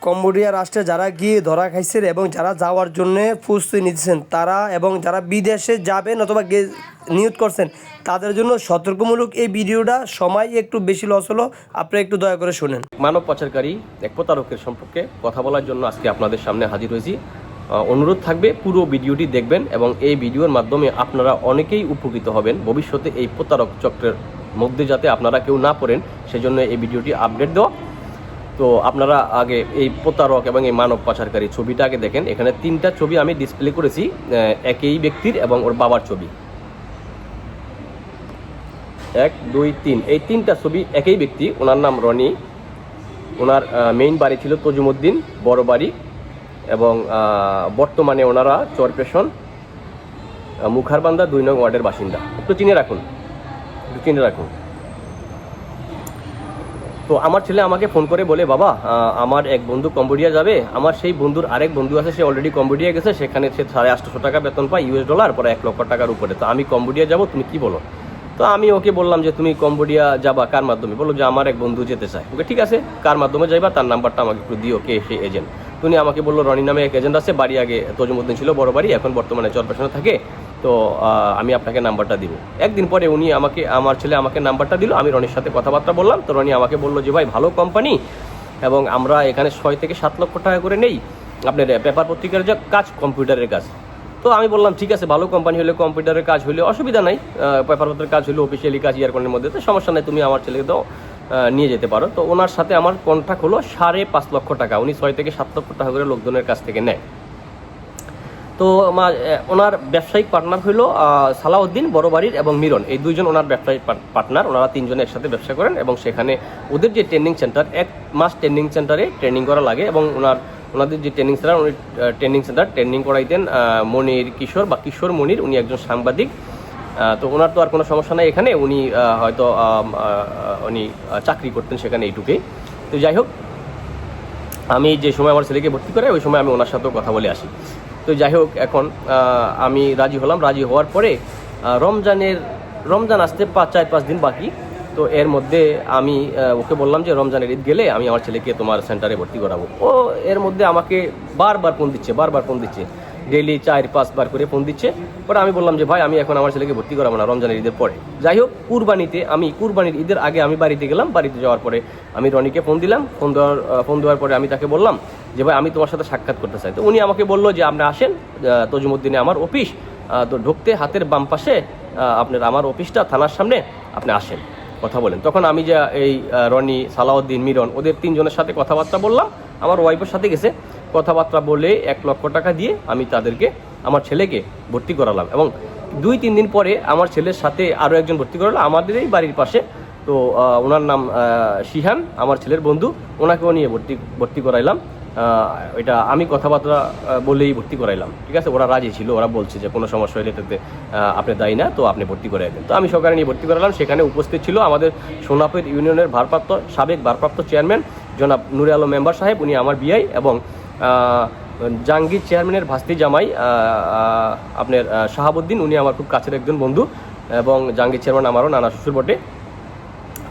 Cambodia রাষ্ট্রে যারা গিয়ে ধরা খাইছেন এবং যারা যাওয়ার জন্য প্রস্তুতি নিতেছেন তারা এবং যারা বিদেশে যাবেন অথবা নিয়োগ করছেন তাদের জন্য সতর্কমূলক এই ভিডিওটা, সময় একটু বেশি লস হলো, আপনারা একটু দয়া করে শুনেন। মানব পাচারকারী এক প্রতারকের সম্পর্কে কথা বলার জন্য আজকে আপনাদের সামনে হাজির হয়েছি। অনুরোধ থাকবে পুরো ভিডিওটি দেখবেন এবং এই ভিডিওর মাধ্যমে আপনারা অনেকেই উপকৃত হবেন। ভবিষ্যতে এই প্রতারক চক্রের মধ্যে যাতে আপনারা কেউ না পড়েন সেজন্য এই ভিডিওটি আপডেট দেওয়া। তো আপনারা আগে এই প্রতারক এবং এই মানব পাচারকারী ছবিটা আগে দেখেন। এখানে তিনটা ছবি আমি ডিসপ্লে করেছি, একই ব্যক্তির এবং ওর বাবার ছবি, 1, 2, 3, এই তিনটা ছবি একই ব্যক্তি। ওনার নাম রনি, ওনার মেইন বাড়ি ছিল তজুমুদ্দিন বড় বাড়ি এবং বর্তমানে ওনারা চরপেশন মুখারবান্ধা 2 নং ওয়ার্ডের বাসিন্দা। একটু চিনে রাখুন। তো আমার ছেলে আমাকে ফোন করে বলে, বাবা আমার এক বন্ধু কম্বোডিয়া যাবে, আমার সেই বন্ধুর আরেক বন্ধু আছে, সে অলরেডি কম্বোডিয়া গেছে, সেখানে সে 850 টাকা বেতন পায় US$, পরে 1 লক্ষ টাকার উপরে। তো আমি কম্বোডিয়া যাব, তুমি কি বলো? তো আমি ওকে বললাম যে তুমি কম্বোডিয়া যাবা কার মাধ্যমে? বললো যে আমার এক বন্ধু যেতে চায়। ওকে ঠিক আছে, কার মাধ্যমে যাইবা তার নাম্বারটা আমাকে একটু দিও, কে সেই এজেন্ট। তুমি আমাকে বললো রনি নামে এক এজেন্ট আছে, বাড়ি আগে তজুমুদ্দিন ছিল বড় বাড়ি, এখন বর্তমানে চরপেশনে থাকে, তো আমি আপনাকে নাম্বারটা দিব। একদিন পরে উনি আমার ছেলে আমাকে নাম্বারটা দিল, আমি রনির সাথে কথাবার্তা বললাম। তো রনি আমাকে বললো যে ভাই ভালো কোম্পানি এবং আমরা এখানে 6 থেকে 7 লক্ষ টাকা করে নেই, আপনার পেপার পত্রিকার যে কাজ, কম্পিউটারের কাজ। তো আমি বললাম ঠিক আছে, ভালো কোম্পানি হলে, কম্পিউটারের কাজ হলে অসুবিধা নাই, পেপারপত্রের কাজ হলে, অফিসিয়ালি কাজ ইয়ারকনের মধ্যে, তো সমস্যা নেই, তুমি আমার ছেলেকে তো নিয়ে যেতে পারো। তো ওনার সাথে আমার কন্ট্রাক্ট হলো 5.5 লক্ষ টাকা। উনি 6 থেকে 7 লক্ষ টাকা করে লোকজনের কাছ থেকে নেয়। তো ওনার ব্যবসায়িক পার্টনার হলো সালাউদ্দিন বড় বাড়ির এবং মিরন, এই দুইজন ওনার ব্যবসায়িক পার্টনার। ওনারা 3 জনে একসাথে ব্যবসা করেন এবং সেখানে ওদের যে ট্রেনিং সেন্টার, 1 মাস ট্রেনিং সেন্টারে ট্রেনিং করা লাগে এবং ওনাদের যে ট্রেনিং সেন্টার, উনি ট্রেনিং করাইতেন মনির কিশোর বা কিশোর মনির, উনি একজন সাংবাদিক। তো ওনার তো আর কোনো সমস্যা নাই এখানে, উনি হয়তো উনি চাকরি করতেন সেখানে, এইটুকুই। তো যাই হোক, আমি যে সময় আমার ছেলেকে ভর্তি করে ওই সময় আমি ওনার সাথেও কথা বলে আসি। তো যাই হোক, এখন আমি রাজি হলাম। রাজি হওয়ার পরে রমজান আসতে 4-5 দিন বাকি। তো এর মধ্যে আমি ওকে বললাম যে রমজানের ঈদ গেলে আমি আমার ছেলেকে তোমার সেন্টারে ভর্তি করাবো। ও এর মধ্যে আমাকে বারবার ফোন দিচ্ছে, ডেইলি 4-5 বার করে ফোন দিচ্ছে। পরে আমি বললাম যে ভাই আমি এখন আমার ছেলেকে ভর্তি করাবো না রমজানের ঈদের পরে। যাই হোক, কুরবানির ঈদের আগে আমি বাড়িতে গেলাম। বাড়িতে যাওয়ার পরে আমি রনিকে ফোন দিলাম। ফোন দেওয়ার পরে আমি তাকে বললাম যে ভাই আমি তোমার সাথে সাক্ষাৎ করতে চাই। তো উনি আমাকে বললো যে আপনি আসেন, তজুমুদ্দিনে আমার অফিস, তো ঢুকতে হাতের বাম পাশে আপনার আমার অফিসটা, থানার সামনে, আপনি আসেন, কথা বলেন। তখন আমি যে এই রনি, সালাউদ্দিন, মিরন, ওদের 3 জনের সাথে কথাবার্তা বললাম। আমার ওয়াইফের সাথে গেছে, কথাবার্তা বলে 1 লক্ষ টাকা দিয়ে আমি তাদেরকে, আমার ছেলেকে ভর্তি করালাম এবং 2-3 দিন পরে আমার ছেলের সাথে আরও একজন ভর্তি করালো আমাদের এই বাড়ির পাশে। তো ওনার নাম শিহান, আমার ছেলের বন্ধু, ওনাকেও নিয়ে ভর্তি করাইলাম। এটা আমি কথাবার্তা বলেই ভর্তি করাইলাম, ঠিক আছে। ওরা রাজি ছিল, ওরা বলছে যে কোনো সমস্যা হলে এটাতে আপনি দায়ী না, তো আপনি ভর্তি করাই দেন। তো আমি সকালে নিয়ে ভর্তি করালাম। সেখানে উপস্থিত ছিল আমাদের সোনাপুর ইউনিয়নের সাবেক ভারপ্রাপ্ত চেয়ারম্যান জনাব নুরে আলম মেম্বার সাহেব, উনি আমার বিআই, এবং জাহাঙ্গীর চেয়ারম্যানের ভাস্তি জামাই আপনার শাহাবুদ্দিন, উনি আমার খুব কাছের একজন বন্ধু, এবং জাহাঙ্গীর চেয়ারম্যান আমারও নানা শ্বশুর বটে।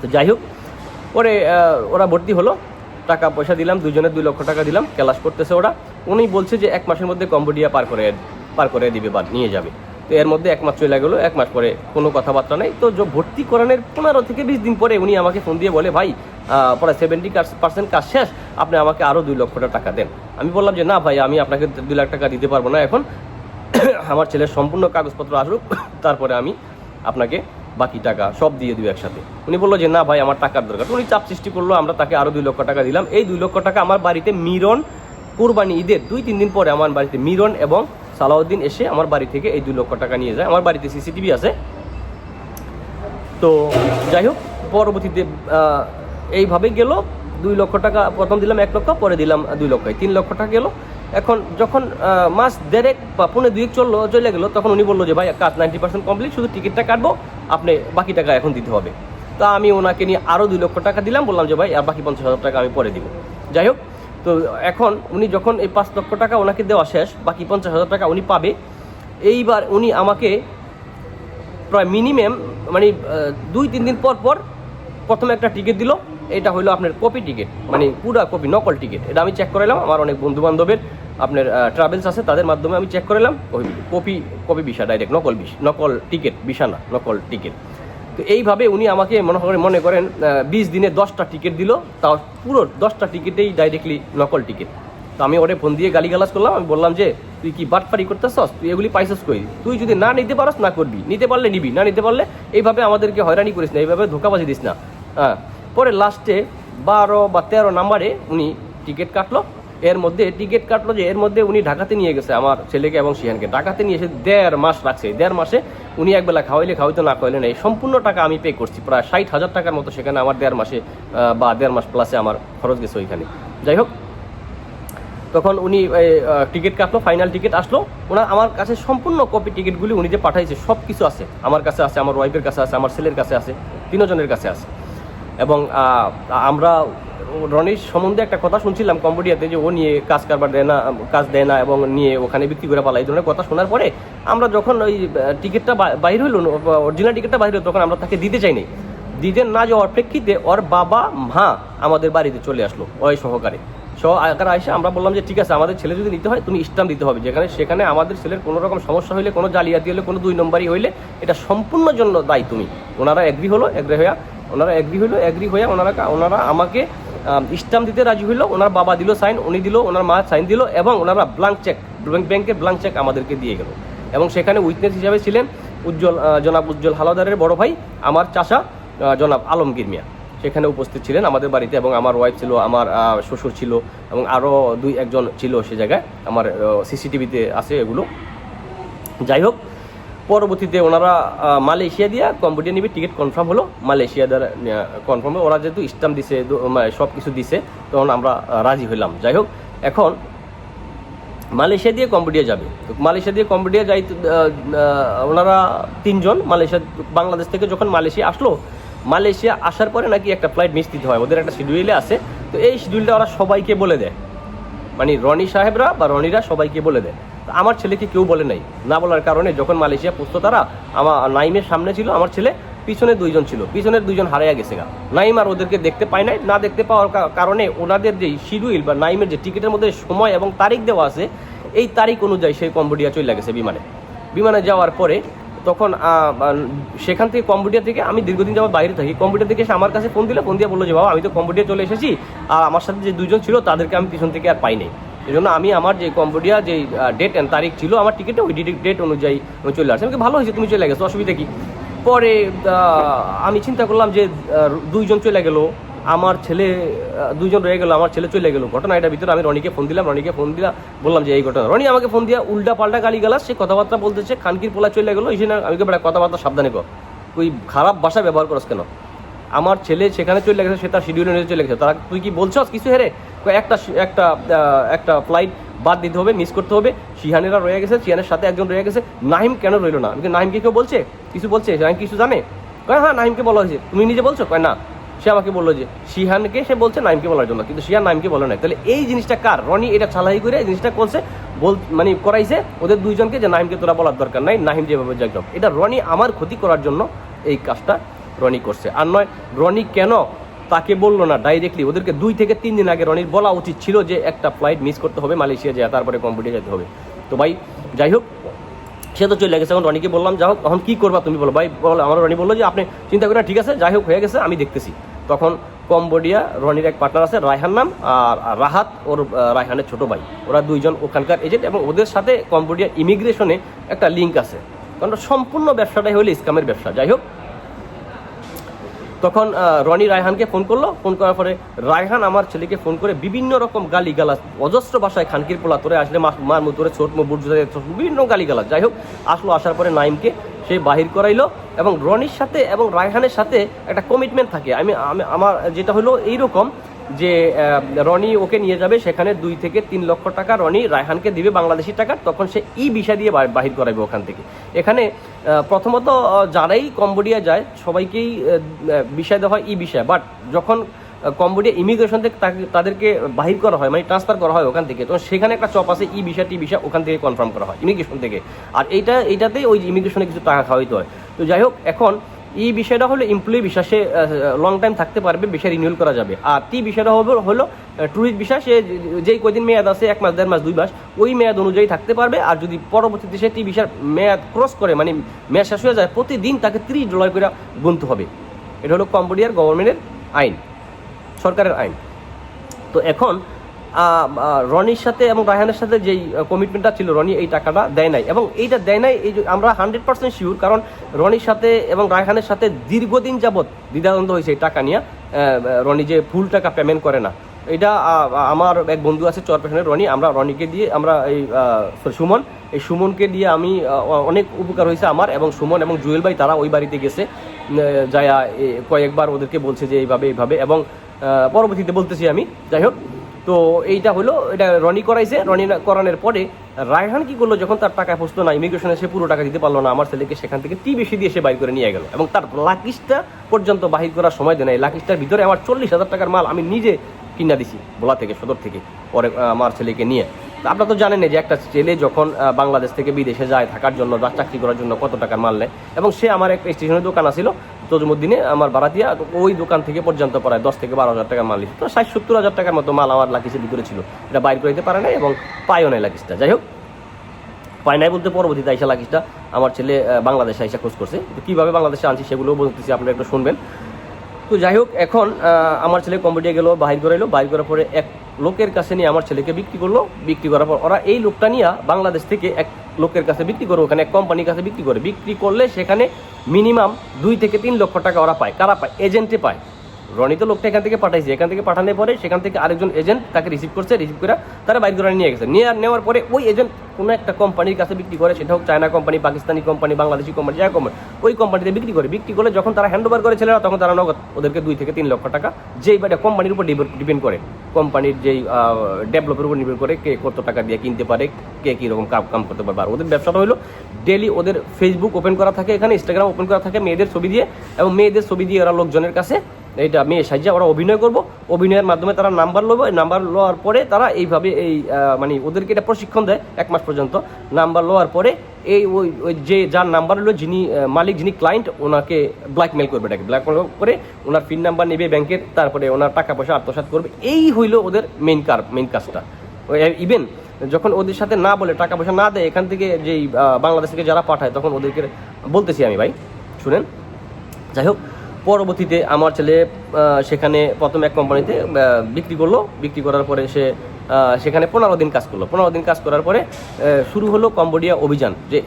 তো যাই হোক, পরে ওরা ভর্তি হলো, টাকা পয়সা দিলাম, 2 জনের 2 লক্ষ টাকা দিলাম, ক্লাস করতেছে ওরা। উনি বলছে যে 1 মাসের মধ্যে কম্বোডিয়া পার করে দিবে বা নিয়ে যাবে। তো এর মধ্যে 1 মাস চলে গেলো, 1 মাস পরে কোনো কথাবার্তা নেই। তো ভর্তি করানোর 15 থেকে 20 দিন পরে উনি আমাকে ফোন দিয়ে বলে, ভাই পরে 70% কাজ শেষ, আপনি আমাকে আরও 2 লক্ষ টাকা দেন। আমি বললাম যে না ভাই, আমি আপনাকে 2 লাখ টাকা দিতে পারবো না, এখন আমার ছেলের সম্পূর্ণ কাগজপত্র আসুক, তারপরে আমি আপনাকে বাকি টাকা সব দিয়ে দিব একসাথে। উনি বললো যে না ভাই, আমার টাকার দরকার। উনি চাপ সৃষ্টি করলো, আমরা তাকে আরও 2 লক্ষ টাকা দিলাম। এই 2 লক্ষ টাকা আমার বাড়িতে মিরন, কুরবানি ঈদের 2-3 দিন পরে আমার বাড়িতে মিরন এবং সালাউদ্দিন এসে আমার বাড়ি থেকে এই 2 লক্ষ টাকা নিয়ে যায়। আমার বাড়িতে CCTV আছে। তো যাই হোক, পরবর্তীতে এইভাবে গেল। 2 লক্ষ টাকা প্রথম দিলাম, 1 লক্ষ, পরে দিলাম 2 লক্ষ, 3 লক্ষ টাকা গেল। এখন যখন মাস 1.5 বা 1.5 চলে গেলো, তখন উনি বললো যে ভাই কাজ 90% কমপ্লিট, শুধু টিকিটটা কাটবো, আপনি বাকি টাকা এখন দিতে হবে। তা আমি ওনাকে নিয়ে আরও 2 লক্ষ টাকা দিলাম, বললাম যে ভাই আর বাকি 50,000 টাকা আমি পরে দিব। যাই হোক, তো এখন উনি যখন এই 5 লক্ষ টাকা ওনাকে দেওয়া শেষ, বাকি 50,000 টাকা উনি পাবে। এইবার উনি আমাকে প্রায় মিনিমাম 2-3 দিন পর প্রথমে একটা টিকিট দিল, এটা হলো আপনার কপি টিকিট, মানে পুরা কপি, নকল টিকিট। এটা আমি চেক করালাম, আমার অনেক বন্ধু বান্ধবের আপনার ট্রাভেলস আছে, তাদের মাধ্যমে আমি চেক করালাম, ওই কপি ভিসা, ডাইরেক্ট নকল টিকিট, ভিসা না, নকল টিকিট। তো এইভাবে উনি আমাকে মনে করেন 20 দিনে 10টা টিকিট দিল, তাও পুরো 10টা টিকিটেই ডাইরেক্টলি নকল টিকিট। তো আমি ওরে ফোন দিয়ে গালিগালাজ করলাম, আমি বললাম যে তুই কি বাটপারি করতেছস, তুই এগুলি পাইছস কই, তুই যদি না নিতে পারস না করবি, নিতে পারলে নিবি, না নিতে পারলে এইভাবে আমাদেরকে হয়রানি করিস না, এইভাবে ধোকাবাজি দিস না। হ্যাঁ, পরে লাস্টে 12 বা 13 নাম্বারে উনি টিকিট কাটলো। এর মধ্যে উনি ঢাকাতে নিয়ে গেছে আমার ছেলেকে এবং শিহানকে, ঢাকাতে নিয়ে এসে 1.5 মাস রাখছে। 1.5 মাসে উনি একবেলা খাওয়াইতো না খাওয়াইলে না, এই সম্পূর্ণ টাকা আমি পে করছি, প্রায় 60,000 টাকার মতো সেখানে আমার 1.5 মাসে বা 1.5 মাস প্লাসে আমার খরচ গেছে ওইখানে। যাই হোক, তখন উনি টিকিট কাটলো, ফাইনাল টিকিট আসলো, আমার কাছে সম্পূর্ণ কপি টিকিটগুলি উনি যে পাঠাইছে সব কিছু আছে, আমার কাছে আছে, আমার ওয়াইফের কাছে আছে, আমার ছেলের কাছে আছে, 3 জনের কাছে আছে। এবং আমরা রনির সম্বন্ধে একটা কথা শুনছিলাম কম্বোডিয়াতে, যে ও নিয়ে কাজ দেয় না এবং নিয়ে ওখানে বিক্রি করে পালা, এই ধরনের কথা শোনার পরে আমরা যখন ওই টিকিটটা বাইর হইলো, অরিজিনাল টিকিটটা বাইর হলো, তখন আমরা তাকে দিতে চাইনি। দিতে না যাওয়ার প্রেক্ষিতে ওর বাবা মা আমাদের বাড়িতে চলে আসলো ওই সহকারে। আকার আইসে আমরা বললাম যে ঠিক আছে, আমাদের ছেলে যদি নিতে হয় তুমি স্ট্যাম্প দিতে হবে, সেখানে আমাদের ছেলের কোনো রকম সমস্যা হইলে, কোনো জালিয়াতি হলে, কোনো 2 নম্বরই হইলে এটা সম্পূর্ণ জন্য দায়ী তুমি। ওনারা এগ্রি হইয়া ওনারা আমাকে স্ট্যাম্প দিতে রাজি হইলো। ওনার বাবা দিল সাইন, উনি দিল, ওনার মা সাইন দিল, এবং ওনারা ব্যাংকের ব্লাঙ্ক চেক আমাদেরকে দিয়ে গেল। এবং সেখানে উইটনেস হিসাবে ছিলেন জনাব উজ্জ্বল হালদারের বড় ভাই, আমার চাচা জনাব আলমগীর মিয়া সেখানে উপস্থিত ছিলেন আমাদের বাড়িতে, এবং আমার ওয়াইফ ছিল, আমার শ্বশুর ছিল, এবং আরও 2-1 ছিল সে জায়গায়, আমার সিসিটিভিতে আছে এগুলো। যাই হোক, পরবর্তীতে ওনারা মালয়েশিয়া দিয়া কম্বোডিয়া নিবে, টিকিট কনফার্ম হলো, মালয়েশিয়া দ্বারা কনফার্ম হলো। ওরা যেহেতু স্ট্যাম্প দিছে, সব কিছু দিছে, তখন আমরা রাজি হইলাম। যাই হোক, এখন মালয়েশিয়া দিয়ে কম্বোডিয়া যাবে। তো মালয়েশিয়া দিয়ে কম্বোডিয়া যাই, ওনারা 3 জন বাংলাদেশ থেকে যখন মালয়েশিয়া আসলো, মালয়েশিয়া আসার পরে নাকি একটা ফ্লাইট মিস দিতে হয়, ওদের একটা শিডিউলে আছে। তো এই শিডিউলটা ওরা সবাইকে বলে দেয়, মানে রনি সাহেবরা বা রনিরা সবাইকে বলে দেয়। আমার ছেলেকে কেউ বলে নাই, না বলার কারণে যখন মালয়েশিয়া পৌঁছতো, তারা আমার নাইমের সামনে ছিল আমার ছেলে, পিছনে 2 জন ছিল, পিছনের 2 জন হারাইয়া গেছে গা। নাইম আর ওদেরকে দেখতে পায় নাই, না দেখতে পাওয়ার কারণে ওনাদের যে শিডিউল বা নাইমের যে টিকিটের মধ্যে সময় এবং তারিখ দেওয়া আছে, এই তারিখ অনুযায়ী সেই কম্বোডিয়া চলে গেছে বিমানে যাওয়ার পরে। তখন সেখান থেকে কম্বোডিয়া থেকে, আমি দীর্ঘদিন যাওয়ার বাইরে থাকি, কম্বোডিয়া থেকে এসে আমার কাছে ফোন দিয়ে বললো যে বাবা আমি তো কম্বোডিয়া চলে এসেছি, আর আমার সাথে যে 2 জন ছিল তাদেরকে আমি পিছন থেকে আর পাই নাই। এই জন্য আমি আমার যে কম্বোডিয়া যে ডেট অ্যান্ড তারিখ ছিল আমার টিকিটে, ওই ডেট অনুযায়ী আমি চলে আসছি। আমাকে ভালো হয়েছে তুমি চলে গেছো, অসুবিধা কি। পরে আমি চিন্তা করলাম যে 2 জন চলে গেল, আমার ছেলে 2 জন রয়ে গেল, আমার ছেলে চলে গেল। ঘটনা এটার ভিতরে আমি রনিকে ফোন দিলাম, বললাম যে এই ঘটনা। রনি আমাকে ফোন দিয়া উল্টা পাল্টা গালিগালাজ, সে কথাবার্তা বলতেছে, খানকির পোলা চলে গেলো, এই জন্য আমি কথাবার্তা সাবধানে কর, তুই খারাপ ভাষা ব্যবহার করস কেন, আমার ছেলে সেখানে চলে গেছে, সে তার শিডিউল অনুযায়ী চলে গেছে, তারা তুই কি বলছস কিছু হেরে, একটা ফ্লাইট বাদ দিতে হবে, মিস করতে হবে। শিহানেরা রয়ে গেছে, শিহানের সাথে 1 জন রয়ে গেছে, নাহিম কেন রইল না? নাহিমকে কেউ বলছে, নাহিম কিছু জানে? কয় হ্যাঁ নাহিমকে বলা হয়েছে। তুমি নিজে বলছো? কয় না, সে আমাকে বললো যে শিহানকে সে বলছে নাহিমকে বলার জন্য, কিন্তু শিহান নাহিমকে বলে নাই। তাহলে এই জিনিসটা কার? রনি এটা চালাই করে এই জিনিসটা করছে, মানে করাইছে ওদের 2 জনকে, যে নাহিমকে তোরা বলার দরকার নাই, নাহিম যেভাবে যাক। এটা রনি আমার ক্ষতি করার জন্য এই কাজটা রনি করছে। আর নয়, রনি কেন তাকে বললো না ডাইরেক্টলি? ওদেরকে 2 থেকে 3 দিন আগে রনির বলা উচিত ছিল যে একটা ফ্লাইট মিস করতে হবে, মালয়েশিয়া যায়, তারপরে কম্বোডিয়া যেতে হবে। তো ভাই যাই হোক, সে তো চলে গেছে। এখন রনিকে বললাম যাই হোক, এখন কী করবা তুমি বলো ভাই। আমার রনি বললো যে আপনি চিন্তা করেন, ঠিক আছে যাই হোক হয়ে গেছে, আমি দেখতেছি। তখন কম্বোডিয়া, রনির এক পার্টনার আছে রায়হান নাম, আর রাহাত ওর রায়হানের ছোটো ভাই, ওরা 2 জন ওখানকার এজেন্ট, এবং ওদের সাথে কম্বোডিয়া ইমিগ্রেশনে একটা লিঙ্ক আছে, কারণ সম্পূর্ণ ব্যবসাটাই হলো স্ক্যামের ব্যবসা। যাই হোক, তখন রনি রায়হানকে ফোন করলো। ফোন করার পরে রায়হান আমার ছেলেকে ফোন করে বিভিন্ন রকম গালিগালাজ, অজস্র ভাষায়, খানকির পোলা তোরে আসলে মার মুতরে ছোট বুট, বিভিন্ন গালিগালাজ। যাই হোক, আসার পরে নাইমকে সে বাহির করাইলো, এবং রনির সাথে এবং রায়হানের সাথে একটা কমিটমেন্ট থাকে। আমার যেটা হলো এইরকম যে রনি ওকে নিয়ে যাবে, সেখানে 2 থেকে 3 লক্ষ টাকা রনি রায়হানকে দিবে বাংলাদেশি টাকা, তখন সে ভিসা দিয়ে বাহির করাবে ওখান থেকে। এখানে প্রথমত যারাই কম্বোডিয়া যায় সবাইকেই ভিসা দেওয়া হয় ভিসা, বাট যখন কম্বোডিয়া ইমিগ্রেশন থেকে তাদেরকে বাহির করা হয়, মানে ট্রান্সফার করা হয় ওখান থেকে, তখন সেখানে একটা চপ আছে ভিসা ভিসা, ওখান থেকে কনফার্ম করা হয় ইমিগ্রেশন থেকে। আর এইটাতেই ওই ইমিগ্রেশনে কিছু টাকা খাওয়াইতে হয়। তো যাই হোক, এখন এই বিষয়টা হলো এমপ্লয়ি ভিসা, সে লং টাইম থাকতে পারবে, ভিসা রিনিউয়াল করা যাবে। আর টি বিষয়টা হলো ট্যুরিস্ট ভিসা, সে যেই কয়দিন মেয়াদ আছে 1 মাস 1.5 মাস 2 মাস ওই মেয়াদ অনুযায়ী থাকতে পারবে। আর যদি পরবর্তীতে সে টি ভিসার মেয়াদ ক্রস করে, মানে মেয়াদ শেষ হয়ে যায়, প্রতিদিন তাকে $30 করে গুনতে হবে। এটা হলো কম্বোডিয়ার গভর্নমেন্টের আইন, সরকারের আইন। তো এখন রনির সাথে এবং রায়হানের সাথে যেই কমিটমেন্টটা ছিল, রনি এই টাকাটা দেয় নাই, এবং এইটা দেয় নাই এই আমরা 100% শিওর, কারণ রনির সাথে এবং রায়হানের সাথে দীর্ঘদিন যাবৎ দ্বিধাদ্বন্দ্ব হয়েছে এই টাকা নিয়ে। রনি যে ফুল টাকা পেমেন্ট করে না, এটা আমার এক বন্ধু আছে চরপেশনের রনি, আমরা রনিকে দিয়ে আমরা সুমন, এই সুমনকে দিয়ে আমি অনেক উপকার হয়েছে আমার, এবং সুমন এবং জুয়েল ভাই তারা ওই বাড়িতে গেছে, যায়া কয়েকবার ওদেরকে বলছে যে এইভাবে, এবং পরবর্তীতে বলতেছি আমি। যাই হোক, তো এইটা হলো, এটা রনি করাইছে। রনি করানোর পরে রায়হান কি করলো, যখন তার টাকা পৌঁছতো না, ইমিগ্রেশনে সে পুরো টাকা দিতে পারলো না, আমার ছেলেকে সেখান থেকে টি বেশি দিয়ে সে বাইর করে নিয়ে গেল, এবং তার লাকিজটা পর্যন্ত বাহির করার সময় দেয় না। এই লাকিজটার ভিতরে আমার 40,000 টাকার মাল আমি নিজে কিনা দিছি ভোলা থেকে, সদর থেকে, পরে আমার ছেলেকে নিয়ে। আপনারা তো জানেন যে একটা ছেলে যখন বাংলাদেশ থেকে বিদেশে যায় থাকার জন্য বা চাকরি করার জন্য কত টাকার মাল নেয়। এবং সে আমার একটা স্টেশনের দোকান আছিল তজুমুদ্দিনে, আমার ভাড়াতিয়া, ওই দোকান থেকে পর্যন্ত প্রায় 10 থেকে 12,000 টাকার মাল নিচ্ছে। তো 60-70,000 টাকার মতো মাল আমার লাকিজের ভিতরে ছিল, এটা বাইর করে দিতে পারে নাই এবং পায়ও নাই লাকিজটা। যাই হোক, পায় নাই বলতে পরবর্তীতে আইসা লাকিজটা আমার ছেলে বাংলাদেশে আইসা খোঁজ করছে। কীভাবে বাংলাদেশে আনছি সেগুলোও বলতেছি, আপনারা একটু শুনবেন। তো যাই হোক, এখন আমার ছেলে কম্বোডিয়া গেলো, বাহির করাইলো, বাহির করার পরে এক লোকের কাছে নিয়ে আমার ছেলেকে বিক্রি করলো। বিক্রি করার পর ওরা এই লোকটা নিয়ে বাংলাদেশ থেকে এক লোকের কাছে বিক্রি করো, ওখানে এক কোম্পানির কাছে বিক্রি করে। বিক্রি করলে সেখানে মিনিমাম 2 থেকে 3 লক্ষ টাকা ওরা পায়। কারা পায়? এজেন্টে পায়। রনি তো লোকটা এখান থেকে পাঠাইছে, এখান থেকে পাঠানোর পরে সেখান থেকে আরেকজন এজেন্ট তাকে রিসিভ করছে, রিসিভ করে তারা বাইর করে নিয়ে গেছে। নেওয়ার পরে ওই এজেন্ট কোনো একটা কোম্পানির কাছে বিক্রি করে, সেটা হোক China company, Pakistani company, Bangladeshi company, যা কোম্পানি, ওই কোম্পানিতে বিক্রি করলে যখন তারা হ্যান্ড ওভার করে ছেলেরা, তখন তারা নগদ ওদেরকে 2 থেকে 3 লক্ষ টাকা, যেই বাড়ি কোম্পানির উপর ডিপেন্ড করে, কোম্পানির যেই ডেভেলপের উপর নির্ভর করে কে কত টাকা দিয়ে কিনতে পারে, কে কীরকম কাম করতে পারবে। আর ওদের ব্যবসাটা হলো ডেলি ওদের ফেসবুক ওপেন করা থাকে, এখানে ইনস্টাগ্রাম ওপেন করা থাকে মেয়েদের ছবি দিয়ে, এবং মেয়েদের ছবি দিয়ে ওরা লোকজনের কাছে এইটা মেয়ে সাহায্যে ওরা অভিনয় করবো, অভিনয়ের মাধ্যমে তারা নাম্বার লব। এই নাম্বার লওয়ার পরে তারা এইভাবে মানে ওদেরকে এটা প্রশিক্ষণ দেয় 1 মাস পর্যন্ত। নাম্বার লওয়ার পরে ওই যে যার নাম্বার হলো, যিনি মালিক, যিনি ক্লায়েন্ট, ওনাকে ব্ল্যাকমেল করবে, এটাকে ব্ল্যাকমেল করে ওনার পিন নাম্বার নেবে ব্যাংকের, তারপরে ওনার টাকা পয়সা আত্মসাৎ করবে। এই হইলো ওদের মেইন কাজটা। ইভেন যখন ওদের সাথে না বলে, টাকা পয়সা না দেয়, এখান থেকে যেই বাংলাদেশ থেকে যারা পাঠায়, তখন ওদেরকে বলতেছি আমি, ভাই শুনেন। যাই হোক, পরবর্তীতে আমার ছেলে সেখানে প্রথম এক কোম্পানিতে বিক্রি করলো। বিক্রি করার পরে সে সেখানে 15 দিন কাজ করলো। 15 দিন কাজ করার পরে শুরু হলো কম্বোডিয়া অভিযান, যে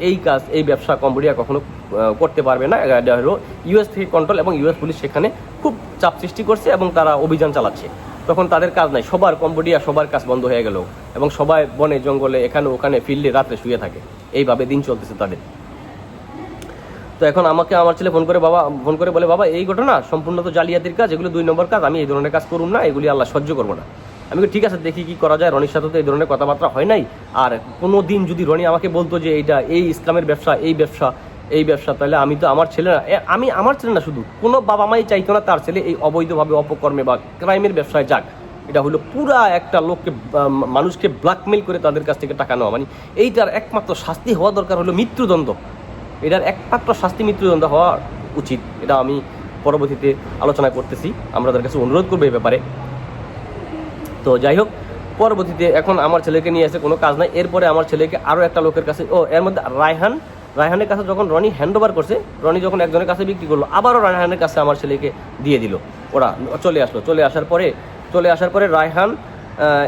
এই ব্যবসা কম্বোডিয়া কখনো করতে পারবে না। এটা হলো ইউএস থেকে কন্ট্রোল, এবং ইউএস পুলিশ সেখানে খুব চাপ সৃষ্টি করছে এবং তারা অভিযান চালাচ্ছে। তখন তাদের কাজ নাই, কম্বোডিয়া সবার কাজ বন্ধ হয়ে গেল, এবং সবাই বনে জঙ্গলে এখানে ওখানে ফিল্ডে রাত্রে শুয়ে থাকে। এইভাবে দিন চলতেছে তাদের। তো এখন আমাকে আমার ছেলে ফোন করে বলে, বাবা এই ঘটনা সম্পূর্ণ তো জালিয়াতির কাজ, এগুলো 2 নম্বর কাজ, আমি এই ধরনের কাজ করুন না, এগুলি আল্লাহ সহ্য করবো না। আমি ঠিক আছে, দেখি কি করা যায়। রনির সাথে তো এই ধরনের কথাবার্তা হয় নাই। আর কোনো দিন যদি রনি আমাকে বলতো যে এইটা এই ইসলামের ব্যবসা, এই ব্যবসা, তাহলে আমি তো আমার ছেলে না, শুধু কোনো বাবা মাই চাইতো না তার ছেলে এই অবৈধভাবে অপকর্মে বা ক্রাইমের ব্যবসায় যাক। এটা হলো পুরা একটা লোককে, মানুষকে ব্ল্যাকমেল করে তাদের কাছ থেকে টাকা নেওয়া। মানে এইটার একমাত্র শাস্তি হওয়া দরকার হলো মৃত্যুদণ্ড। এটার একমাত্র শাস্তি মৃত্যুদণ্ড হওয়া উচিত। এটা আমি পরবর্তীতে আলোচনা করতেছি, আমরা তাদের কাছে অনুরোধ করবো এই ব্যাপারে। তো যাই হোক, পরবর্তীতে এখন আমার ছেলেকে নিয়ে এসে কোনো কাজ নাই। এরপরে আমার ছেলেকে আরও একটা লোকের কাছে, এর মধ্যে রায়হানের কাছে যখন রনি হ্যান্ড ওভার করছে, রনি যখন একজনের কাছে বিক্রি করলো, আবারও রায়হানের কাছে আমার ছেলেকে দিয়ে দিল। ওরা চলে আসার পরে রায়হান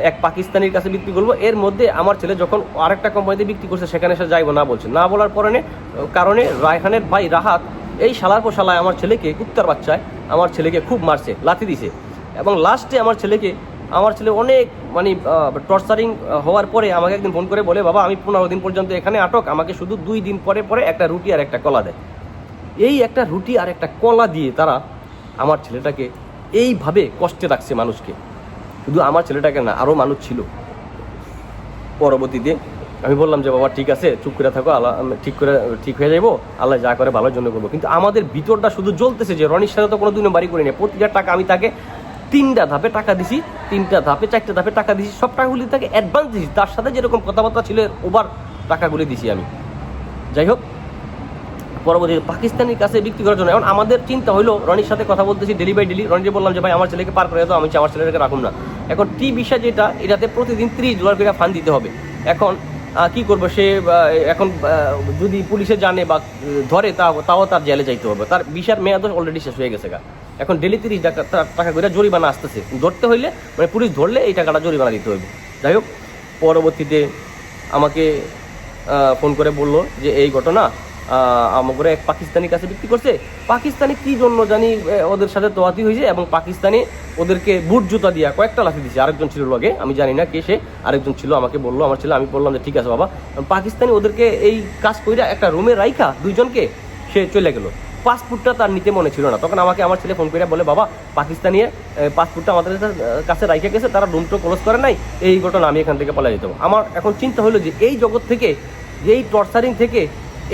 এক পাকিস্তানির কাছে বিক্রি করবো। এর মধ্যে আমার ছেলে যখন আরেকটা কোম্পানিতে বিক্রি করছে, সেখানে সে যাইবো না বলছে। না বলার কারণে রায়হানের ভাই রাহাত এই শালার পর শালায় আমার ছেলেকে, কুত্তার বাচ্চায় আমার ছেলেকে খুব মারছে, লাথি দিছে। এবং লাস্টে আমার ছেলে অনেক মানে টর্চারিং হওয়ার পরে আমাকে একদিন ফোন করে বলে, বাবা আমি 15 দিন পর্যন্ত এখানে আটক, আমাকে শুধু 2 দিন পরে একটা রুটি আর একটা কলা দেয়। এই একটা রুটি আর একটা কলা দিয়ে তারা আমার ছেলেটাকে এইভাবে কষ্টে রাখছে মানুষকে। শুধু আমার ছেলেটাকে না, আরও মানুষ ছিল। পরবর্তীতে আমি বললাম যে, বাবা ঠিক আছে, চুপ করে থাকো, আল্লাহ ঠিক হয়ে যাবো, আল্লাহ যা করে ভালোর জন্য করবো। কিন্তু আমাদের ভিতরটা শুধু জ্বলতেছে যে রনির সাথে তো কোনো 2 নম্বরই করি না। প্রতিটা টাকা আমি তাকে 3টা ধাপে টাকা দিছি, 4টা ধাপে টাকা দিছি। সব টাকাগুলি তাকে অ্যাডভান্স দিছি, তার সাথে যেরকম কথাবার্তা ছিল ওভার টাকাগুলি দিছি আমি। যাই হোক, পরবর্তীতে পাকিস্তানির কাছে বিক্রি করার জন্য। এখন আমাদের চিন্তা হলো, রনির সাথে কথা বলতেছি ডেলি বাই ডেলি, রনিকে বললাম যে ভাই আমার ছেলেকে পার করে দাও, আমি আমার ছেলেটাকে রাখুন না। এখন টি ভিসা যেটা, এটাতে প্রতিদিন $30 করে ফান্ড দিতে হবে। এখন কি করবো সে, এখন যদি পুলিশে জানে বা ধরে তাও তার জেলে যাইতে হবে, তার ভিসার মেয়াদ অলরেডি শেষ হয়ে গেছে গা। এখন ডেলি 30 টাকা করে জরিমানা আসতেছে, ধরতে হইলে মানে পুলিশ ধরলে এই টাকাটা জরিমানা দিতে হবে। যাই হোক, পরবর্তীতে আমাকে ফোন করে বললো যে এই ঘটনা আমাকে এক পাকিস্তানির কাছে বিক্রি করছে। পাকিস্তানি কি জন্য জানি ওদের সাথে তোয়াতি হয়েছে, এবং পাকিস্তানি ওদেরকে বুট জুতা দিয়া কয়েকটা লাথি দিয়েছে। আরেকজন ছিল লগে, আমি জানি না কে সে, আরেকজন ছিল, আমাকে বললো আমার ছেলে। আমি বললাম যে ঠিক আছে বাবা। পাকিস্তানি ওদেরকে এই কাজ কইরা একটা রুমে রাইখা দুইজনকে সে চলে গেল। পাসপোর্টটা তার নিতে মনে ছিল না। তখন আমাকে আমার ছেলে ফোন করে বলে বাবা পাকিস্তানি পাসপোর্টটা আমাদের কাছে রাইখা গেছে, তারা রুমটা ক্লোজ করে নাই, এই ঘটনা আমি এখান থেকে পালা যেতে হবে। আমার এখন চিন্তা হলো যে এই জগৎ থেকে, যে এই টর্চারিং থেকে,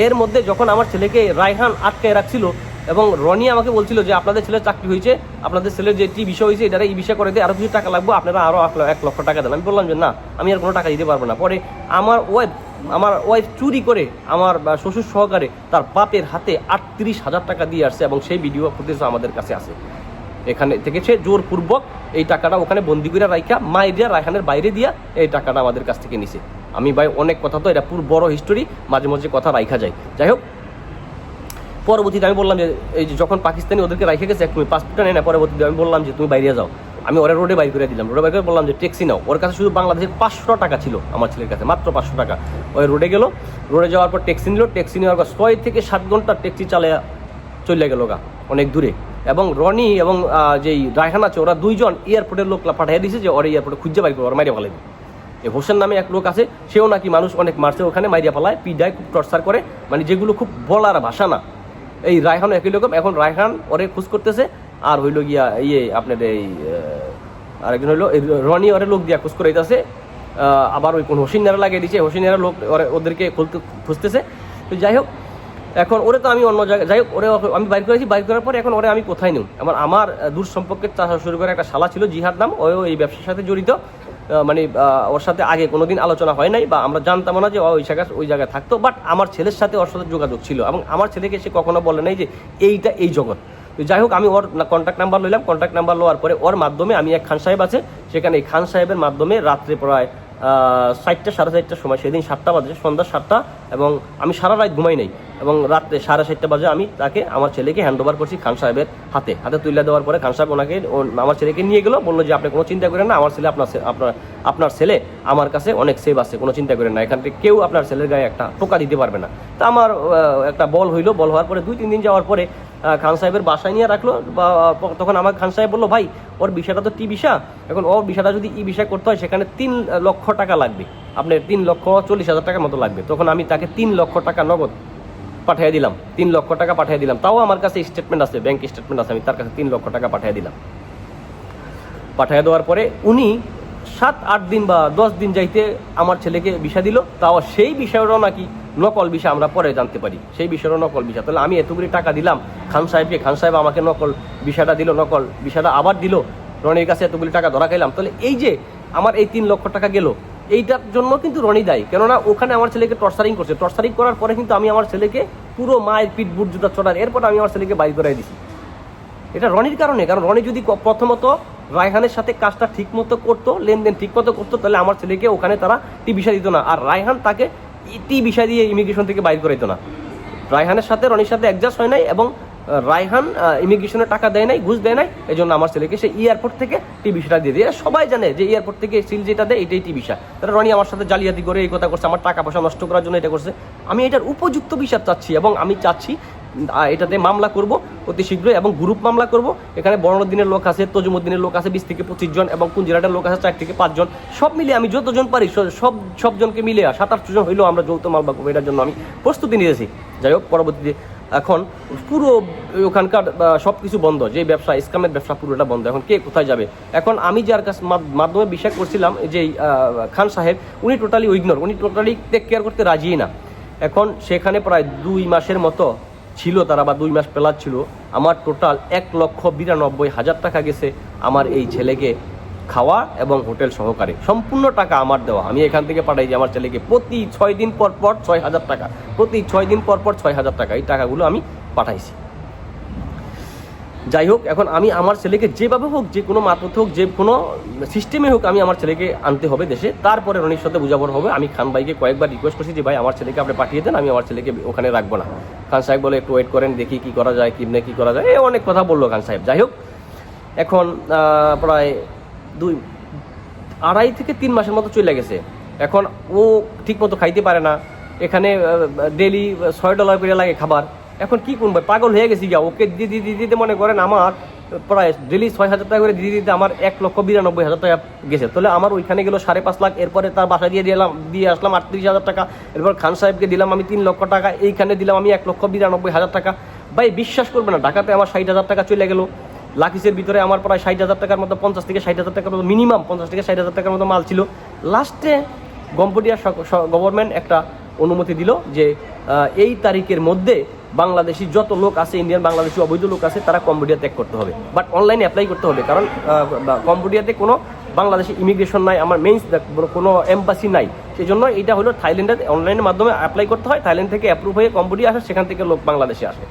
এর মধ্যে যখন আমার ছেলেকে রায়হান আটকায় রাখছিল এবং রনি আমাকে বলছিল যে আপনাদের ছেলের চাকরি হয়েছে, আপনাদের ছেলের যে বিষয় হয়েছে এটা এই বিষয় করে দিয়ে আরও কিছু টাকা লাগবে, আপনারা আরও 1 লক্ষ টাকা দেন। আমি বললাম যে না, আমি আর কোনো টাকা দিতে পারবো না। পরে আমার ওয়াইফ চুরি করে আমার শ্বশুর সহকারে তার বাপের হাতে 38,000 টাকা দিয়ে আসছে, এবং সেই ভিডিও ফুটেজ আমাদের কাছে আছে। এখানে থেকে সে জোরপূর্বক এই টাকাটা ওখানে বন্দি করে রাইখা মায়ের দিয়া রায়হানের বাইরে দিয়া এই টাকাটা আমাদের কাছ থেকে নিছে। আমি ভাই অনেক কথা, তো এটা পুরো বড় হিস্টোরি, মাঝে মাঝে কথা রাইখা যায়। যাই হোক, পরবর্তীতে আমি বললাম যে এই যে যখন পাকিস্তানি ওদেরকে রাইখে গেছে, তুমি পাসপোর্টটা নেই না, পরবর্তীতে আমি বললাম যে তুমি বাইরে যাও। আমি ওরা রোডে বাইর করে দিলাম। রোডে বাইর করে বললাম যে ট্যাক্সি নাও। ওর কাছে শুধু বাংলাদেশের 500 টাকা ছিল, আমার ছেলের কাছে মাত্র 500 টাকা। ওই রোডে গেল, রোডে যাওয়ার পর ট্যাক্সি নিল। ট্যাক্সি নেওয়ার পর 6 থেকে 7 ঘন্টা ট্যাক্সি চালিয়ে চলে গেল গা অনেক দূরে। এবং রনি এবং যেই রায়হান আছে, ওরা দুইজন এয়ারপোর্টের লোক পাঠিয়ে দিয়েছে যে ওরা এয়ারপোর্টে খুঁজে বাইর করে ওরা মাইরে ফেলাইবে। এই হোসেন নামে এক লোক আছে, সেও নাকি মানুষ অনেক মারছে ওখানে, মাইরিয়া ফেলায়, পিডায়, খুব টর্চার করে, মানে যেগুলো খুব বলার ভাষা না। এই রায়হান একই রকম। এখন রায়হান ওরে খোঁজ করতেছে, আর হইল গিয়া আপনার এই আরেকজন হইলো রনি ওরে লোক দিয়া খোঁজ করে দিতেছে। আবার ওই কোন হোসিনারা লাগিয়ে দিচ্ছে, হোসিনারা লোক ওদেরকে খুঁজতেছে। তো যাই হোক, এখন ওরে তো আমি অন্য জায়গায়, যাই হোক ওরে আমি বাইর করেছি। বাইর করার পরে এখন ওরে আমি কোথায় নিই, আমার দূর সম্পর্কের চাষা শুরু করে একটা শালা ছিল জিহাদ নাম, ও এই ব্যবসার সাথে জড়িত। মানে ওর সাথে আগে কোনোদিন আলোচনা হয় নাই, বা আমরা জানতাম না যে ওই জায়গায় থাকতো, বাট আমার ছেলের সাথে ওর সাথে যোগাযোগ ছিল, এবং আমার ছেলেকে সে কখনো বলে নাই যে এইটা এই জগৎ। তো যাই হোক, আমি ওর কন্ট্যাক্ট নাম্বার লইলাম। কন্ট্যাক্ট নাম্বার লওয়ার পরে ওর মাধ্যমে আমি এক খান সাহেব আছে সেখানে, এই খান সাহেবের মাধ্যমে রাত্রে প্রায় 4টা 4:30টার সময়, সেদিন 7টা বাজে, সন্ধ্যা 7টা, এবং আমি সারা রাত ঘুমাই নাই, এবং রাত্রে 7:30 বাজে আমি তাকে আমার ছেলেকে হ্যান্ড ওভার করছি খান সাহেবের হাতে তুলে দেওয়ার পরে খান সাহেব ওনাকে আমার ছেলেকে নিয়ে গেলো, বললো যে আপনি কোনো চিন্তা করেন না, আমার ছেলে আপনার ছেলে আমার কাছে অনেক সেভ আছে, কোনো চিন্তা করেন না, এখান থেকে কেউ আপনার ছেলের গায়ে একটা টোকা দিতে পারবে না। তা আমার একটা বল হইলো। বল হওয়ার পরে 2-3 দিন যাওয়ার পরে খান সাহেবের বাসায় নিয়ে রাখলো। তখন আমার খান সাহেব বললো ভাই ওর বিষয়টা তো টি ভিসা, এখন ওর বিষয়টা যদি ই ভিসা করতে হয় সেখানে 3 লক্ষ টাকা লাগবে, আপনার 3,40,000 টাকার মতো লাগবে। তখন আমি তাকে 3 লক্ষ টাকা নগদ পাঠিয়ে দিলাম, 3 লক্ষ টাকা পাঠিয়ে দিলাম। তাও আমার কাছে স্টেটমেন্ট আছে, ব্যাংক স্টেটমেন্ট আছে, আমি তার কাছে 3 লক্ষ টাকা পাঠিয়ে দিলাম। পাঠিয়ে দেওয়ার পরে উনি 7-8 দিন বা 10 দিন যাইতে আমার ছেলেকে ভিসা দিল। তাও সেই বিষয়টাও নাকি নকল ভিসা, আমরা পরে জানতে পারি সেই বিষয়টা নকল ভিসা। তাহলে আমি এতগুলি টাকা দিলাম খান সাহেবকে, খান সাহেব আমাকে নকল ভিসাটা দিল, নকল ভিসাটা আবার দিল, রনির কাছে এতগুলি টাকা ধরা খাইলাম। তাহলে এই যে আমার এই 3 লক্ষ টাকা গেল, এইটার জন্য কিন্তু রনি দায়ী। কেননা ওখানে আমার ছেলেকে টর্চারিং করছে। টর্চারিং করার পরে কিন্তু আমি আমার ছেলেকে পুরো মায়ের পিঠ বুট জুতা চড়ার, এরপর আমি আমার ছেলেকে বাইর করাই দিছি। এটা রনির কারণে। কারণ রনি যদি প্রথমত রায়হানের সাথে কাজটা ঠিক মতো করতো, লেনদেন ঠিক মতো করতো, তাহলে আমার ছেলেকে ওখানে তারা টি ভিসা দিত না, আর রায়হান তাকে টি ভিসা দিয়ে ইমিগ্রেশন থেকে বাইর করে দিত না। রায়হানের সাথে রনির সাথে অ্যাডজাস্ট হয় নাই, এবং রায়হান ইমিগ্রেশনের টাকা দেয় নাই, ঘুষ দেয় নাই, এই জন্য আমার ছেলেকে সে এয়ারপোর্ট থেকে টি ভিসাটা দিয়ে দেয়। সবাই জানে যে এয়ারপোর্ট থেকে সিল যেটা দেয় এটাই টি ভিসা। তারা রনি আমার সাথে জালিয়াতি করে এই কথা করছে, আমার টাকা পয়সা নষ্ট করার জন্য এটা করছে। আমি এটার উপযুক্ত বিচার চাচ্ছি, এবং আমি চাচ্ছি এটাতে মামলা করব অতি শীঘ্রই, এবং গ্রুপ মামলা করব। এখানে বড়দিনের লোক আছে, তজুমুদ্দিনের লোক আছে 20 থেকে 25 জন, এবং কুঞ্জিরাটের লোক আছে 4 থেকে 5 জন। সব মিলিয়ে আমি যতজন পারি সবজনকে মিলে 7-8 জন হইলেও আমরা যৌথ মামলা করবো, এটার জন্য আমি প্রস্তুতি নিয়েছি। যাই হোক, পরবর্তীতে এখন পুরো ওখানকার সব কিছু বন্ধ, যে ব্যবসা স্ক্যামের ব্যবসা পুরোটা বন্ধ। এখন কে কোথায় যাবে? এখন আমি যার কাছে মাধ্যমে বিশ্বাস করছিলাম যে খান সাহেব, উনি টোটালি ইগনোর, উনি টোটালি টেক কেয়ার করতে রাজিই না। এখন সেখানে প্রায় 2 মাসের মতো ছিল তারা, বা 2 মাস প্লাস ছিল। আমার টোটাল 1,92,000 টাকা গেছে আমার এই ছেলেকে খাওয়া এবং হোটেল সহকারে সম্পূর্ণ টাকা আমার দেওয়া। আমি এখান থেকে পাঠাই যে আমার ছেলেকে প্রতি 6 দিন পর পর 6,000 টাকা, প্রতি 6 দিন পর পর 6,000 টাকা, এই টাকাগুলো আমি পাঠাইছি। যাই হোক, এখন আমি আমার ছেলেকে যেভাবে হোক, যে কোনো মারফত হোক, যে কোনো সিস্টেমে হোক, আমি আমার ছেলেকে আনতে হবে দেশে। তারপরে রনির সাথে বুঝাবো হবে। আমি খান ভাইকে কয়েকবার রিকোয়েস্ট করছি যে ভাই আমার ছেলেকে আপনি পাঠিয়ে দেন, আমি আমার ছেলেকে ওখানে রাখবো না। খান সাহেব বলে একটু ওয়েট করেন, দেখি কী করা যায়, কিমনে কী করা যায়, অনেক কথা বললো খান সাহেব। যাই হোক, এখন প্রায় 2.5 থেকে 3 মাসের মতো চলে গেছে। এখন ও ঠিক মতো খাইতে পারে না, এখানে ডেলি $6 করে লাগে খাবার। এখন কি করবো, পাগল হয়ে গেছি গিয়া। ওকে দিতে মনে করেন আমার প্রায় ডেলি 6,000 টাকা করে দিতে আমার 1,92,000 টাকা গেছে। তাহলে আমার ওইখানে গেল 5.5 লাখ, এরপরে তার বাসা দিয়ে আসলাম 38,000 টাকা, এরপর খান সাহেবকে দিলাম আমি 3 লক্ষ টাকা, এইখানে দিলাম আমি 1,92,000 টাকা। ভাই বিশ্বাস করবে না, ঢাকাতে আমার 60,000 টাকা চলে গেল। লাকিসের ভিতরে আমার প্রায় 60,000 টাকার মতো, 50 থেকে 60,000 টাকার মতো, মিনিমাম 50 থেকে 60,000 টাকার মতো মাল ছিল। লাস্টে কম্বোডিয়া গভর্নমেন্ট একটা অনুমতি দিল যে এই তারিখের মধ্যে বাংলাদেশি যত লোক আছে, ইন্ডিয়ান বাংলাদেশি অবৈধ লোক আছে, তারা কম্বোডিয়া ত্যাগ করতে হবে, বাট অনলাইনে অ্যাপ্লাই করতে হবে। কারণ কম্বোডিয়াতে কোনো বাংলাদেশি ইমিগ্রেশন নাই, আমার মেইনস কোনো এম্বাসি নাই। সেই জন্য এটা হলো থাইল্যান্ডের অনলাইনের মাধ্যমে অ্যাপ্লাই করতে হয়। থাইল্যান্ড থেকে অ্যাপ্রুভ হয়ে কম্বোডিয়া আসে, সেখান থেকে লোক বাংলাদেশে আসে।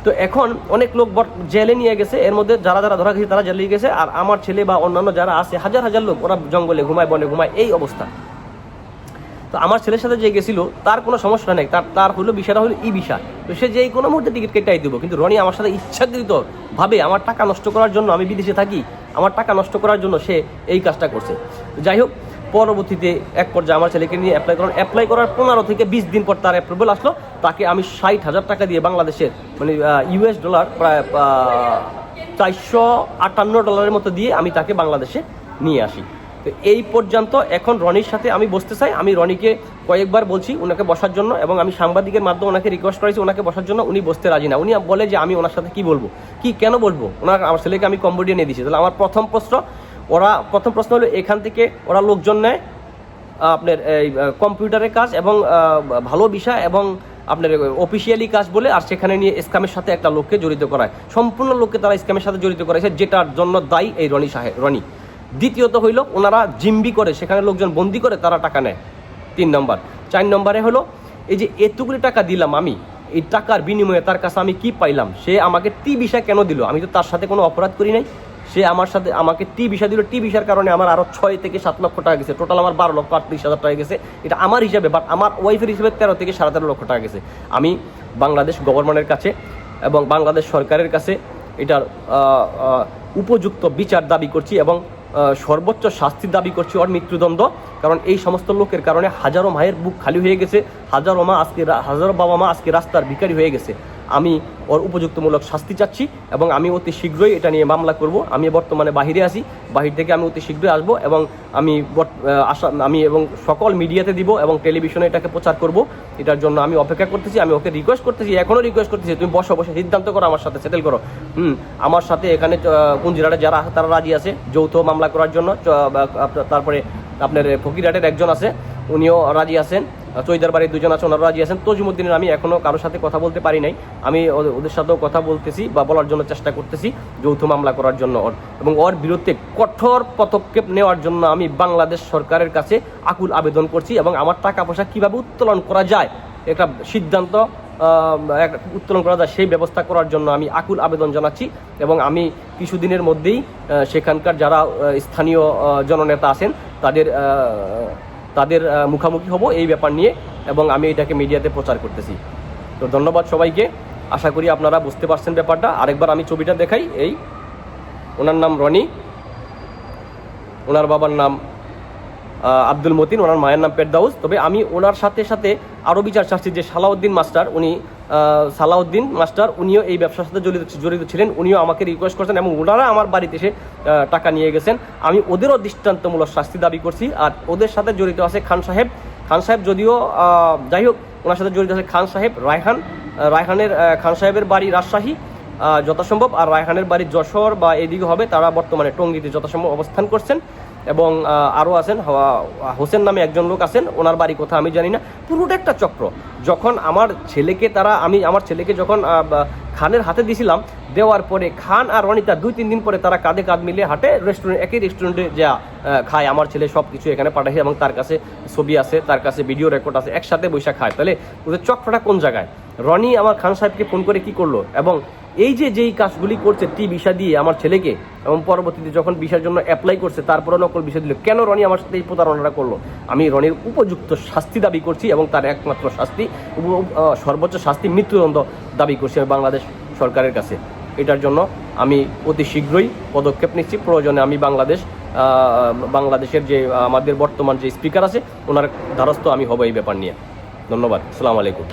তো এখন অনেক লোক জেলে নিয়ে গেছে, এর মধ্যে যারা ধরা গেছে তারা জেলে গেছে। আর আমার ছেলে বা অন্যান্য যারা আছে, হাজার হাজার লোক, ওরা জঙ্গলে ঘুমায়, বনে ঘুমায়, এই অবস্থা। তো আমার ছেলের সাথে যে গেছিল তার কোনো সমস্যা নেই, তার হলো বিষয়টা হলো ই ভিসা। তো সে যেই কোনো মুহূর্তে টিকিট কেটেই দেবো। কিন্তু রনি আমার সাথে ইচ্ছাকৃত ভাবে আমার টাকা নষ্ট করার জন্য, আমি বিদেশে থাকি, আমার টাকা নষ্ট করার জন্য সে এই কাজটা করছে। যাই হোক, পরবর্তীতে এক পর্যায়ে আমার ছেলেকে নিয়ে অ্যাপ্লাই করার 15 থেকে 20 দিন পর তার অ্যাপ্রুভাল আসলো। তাকে আমি 60,000 টাকা দিয়ে বাংলাদেশের মানে US ডলার প্রায় $458 মতো দিয়ে আমি তাকে বাংলাদেশে নিয়ে আসি। তো এই পর্যন্ত এখন রনির সাথে আমি বসতে চাই। আমি রনিকে কয়েকবার বলছি ওনাকে বসার জন্য, এবং আমি সাংবাদিকের মাধ্যমে ওনাকে রিকোয়েস্ট করেছি ওনাকে বসার জন্য। উনি বসতে রাজি না। উনি বলে যে আমি ওনার সাথে কি বলবো, কেন বলবো, আমার ছেলেকে আমি কম্বোডিয়া নিয়ে দিচ্ছি। তাহলে আমার প্রথম প্রশ্ন হলো, এখান থেকে ওরা লোকজন নেয় আপনার এই কম্পিউটারের কাজ এবং ভালো বিষয় এবং আপনার অফিসিয়ালি কাজ বলে, আর সেখানে নিয়ে স্ক্যামের সাথে একটা লোককে জড়িত করায়। সম্পূর্ণ লোককে তারা স্ক্যামের সাথে জড়িত করাইছে, যেটার জন্য দায়ী এই রনি। দ্বিতীয়ত হইল, ওনারা জিম্বি করে, সেখানে লোকজন বন্দি করে, তারা টাকা নেয় 3 নম্বর। 4 নম্বরে হলো, এই যে এতগুলি টাকা দিলাম আমি, এই টাকার বিনিময়ে তার কাছে আমি কি পাইলাম? সে আমাকে টি ভিসা কেন দিল? আমি তো তার সাথে কোনো অপরাধ করি নাই। সে আমাকে টি ভিসা দিল, টি ভিসার কারণে আমার আরও 6 থেকে 7 লক্ষ টাকা গেছে। টোটাল আমার 12,38,000 টাকা গেছে। এটা আমার হিসাবে, বাট আমার ওয়াইফের হিসেবে 13 থেকে 13.5 লক্ষ টাকা গেছে। আমি বাংলাদেশ গভর্নমেন্টের কাছে এবং বাংলাদেশ সরকারের কাছে এটার উপযুক্ত বিচার দাবি করছি এবং সর্বোচ্চ শাস্তি দাবি করছি, ওর মৃত্যুদণ্ড। কারণ এই সমস্ত লোকের কারণে হাজারো মায়ের বুক খালি হয়ে গেছে, হাজারো বাবা মা আজকে রাস্তার ভিখারি হয়ে গেছে। আমি ওর উপযুক্তমূলক শাস্তি চাচ্ছি এবং আমি অতি শীঘ্রই এটা নিয়ে মামলা করব। আমি বর্তমানে বাহিরে আছি, বাহির থেকে আমি অতি শীঘ্রই আসবো এবং আমি এবং সকল মিডিয়াতে দিব এবং টেলিভিশনে এটাকে প্রচার করব। এটার জন্য আমি অপেক্ষা করতেছি। আমি ওকে রিকোয়েস্ট করতেছি, এখনও রিকোয়েস্ট করতেছি, তুমি বসে সিদ্ধান্ত করো, আমার সাথে সেটেল করো। আমার সাথে এখানে পুঞ্জিরাটে যারা আছে তারা রাজি আছে যৌথ মামলা করার জন্য। তারপরে আপনার ফকিরহাটের একজন আছে, উনিও রাজি আছেন। চৈদার বাড়ির 2 জন আছে, ওনারা রাজি আছেন। তজিমুদ্দিনের আমি এখনও কারোর সাথে কথা বলতে পারি নাই। আমি ওদের সাথেও কথা বলতেছি বা বলার জন্য চেষ্টা করতেছি যৌথ মামলা করার জন্য এবং ওর বিরুদ্ধে কঠোর পদক্ষেপ নেওয়ার জন্য আমি বাংলাদেশ সরকারের কাছে আকুল আবেদন করছি এবং আমার টাকা পয়সা কীভাবে উত্তোলন করা যায়, একটা সিদ্ধান্ত উত্তোলন করা যায় সেই ব্যবস্থা করার জন্য আমি আকুল আবেদন জানাচ্ছি। এবং আমি কিছুদিনের মধ্যেই সেখানকার যারা স্থানীয় জননেতা আছেন তাদের মুখামুখি হব এই ব্যাপার নিয়ে এবং আমি এটাকে মিডিয়াতে প্রচার করতেছি। তো ধন্যবাদ সবাইকে। আশা করি আপনারা বুঝতে পারছেন ব্যাপারটা। আরেকবার আমি ছবিটা দেখাই। এই ওনার নাম রনি, ওনার বাবার নাম আব্দুল মতিন, ওনার মায়ের নাম পেরদাউস। তবে আমি ওনার সাথে সাথে আরও বিচার চাচ্ছি যে সালাউদ্দিন মাস্টার উনিও এই ব্যবসার সাথে জড়িত ছিলেন। উনিও আমাকে রিকোয়েস্ট করছেন এবং ওনারা আমার বাড়িতে এসে টাকা নিয়ে গেছেন। আমি ওদেরও দৃষ্টান্তমূলক শাস্তি দাবি করছি। আর ওদের সাথে জড়িত আছে খান সাহেব যদিও যাই হোক, ওনার সাথে জড়িত আছে খান সাহেব, রায়হানের খান সাহেবের বাড়ি রাজশাহী যথাসম্ভব, আর রায়হানের বাড়ি যশোর বা এদিকে হবে। তারা বর্তমানে টঙ্গীতে যথাসম্ভব অবস্থান করছেন এবং আরও আছেন হোসেন নামে একজন লোক আছেন, ওনার বাড়ি কোথা আমি জানি না। পুরোটা একটা চক্র। যখন আমার ছেলেকে আমার ছেলেকে যখন খানের হাতে দিয়েছিলাম, দেওয়ার পরে খান আর রনিতা 2-3 দিন পরে তারা কাঁধে কাঁধ মিলিয়ে হাঁটে একই রেস্টুরেন্টে যা খায়। আমার ছেলে সব কিছু এখানে পাঠায় এবং তার কাছে ছবি আছে, তার কাছে ভিডিও রেকর্ড আছে, একসাথে বৈশা খায়। তাহলে ওদের চক্রটা কোন জায়গায়? রনি আমার খান সাহেবকে ফোন করে কি করলো, এবং এই যেই কাজগুলি করছে ভিসা দিয়ে আমার ছেলেকে, এবং পরবর্তীতে যখন ভিসার জন্য অ্যাপ্লাই করছে তারপরে নকল ভিসা দিল, কেন রনি আমার সাথে এই প্রতারণাটা করলো? আমি রনির উপযুক্ত শাস্তি দাবি করছি এবং তার একমাত্র শাস্তি, সর্বোচ্চ শাস্তি, মৃত্যুদণ্ড দাবি করছি আমি বাংলাদেশ সরকারের কাছে। এটার জন্য আমি অতি শীঘ্রই পদক্ষেপ নিচ্ছি। প্রয়োজনে আমি বাংলাদেশের যে আমাদের বর্তমান যে স্পিকার আছে ওনার দ্বারস্থ আমি হব এই ব্যাপার নিয়ে। ধন্যবাদ। আসসালামু আলাইকুম।